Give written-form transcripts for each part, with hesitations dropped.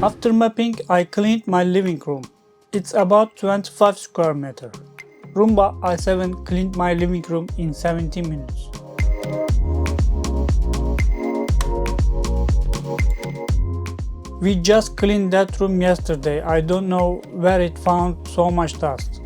After mopping, I cleaned my living room. It's about 25 square meter. Roomba i7 cleaned my living room in 70 minutes. We just cleaned that room yesterday. I don't know where it found so much dust.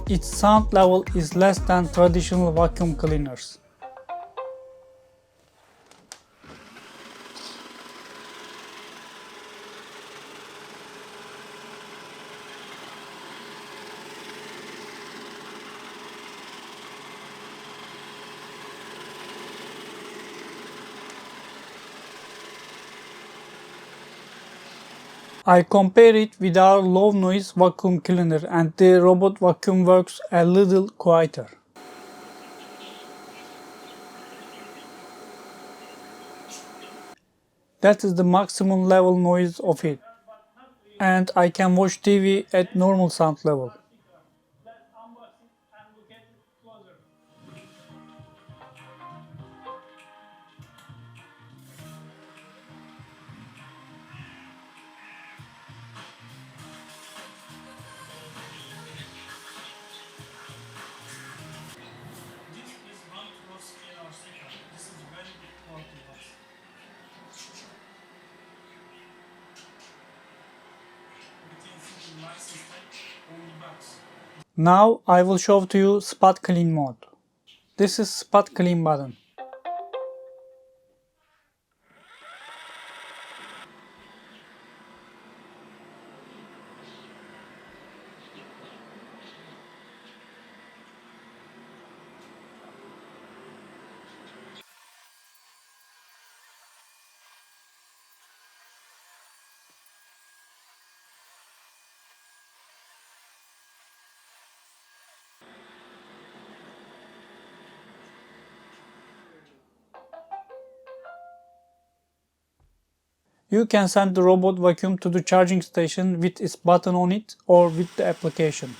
Its sound level is less than traditional vacuum cleaners. I compare it with our low noise vacuum cleaner and the robot vacuum works a little quieter. That is the maximum level noise of it. And I can watch TV at normal sound level. Now I will show to you spot clean mode. This is spot clean button. You can send the robot vacuum to the charging station with its button on it or with the application.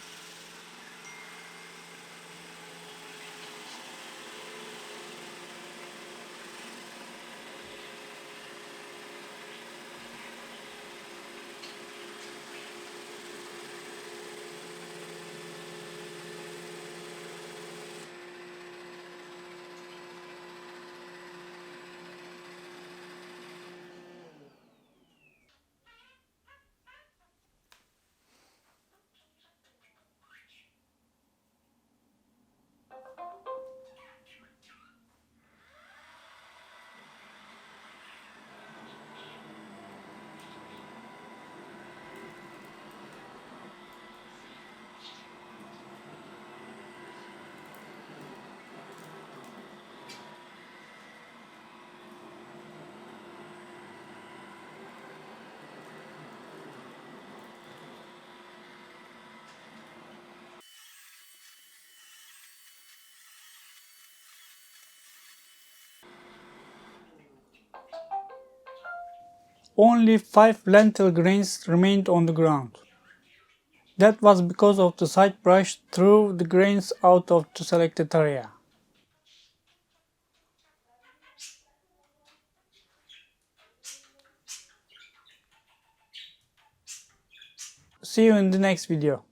Only 5 lentil grains remained on the ground. That was because of the side brush threw the grains out of the selected area. See you in the next video.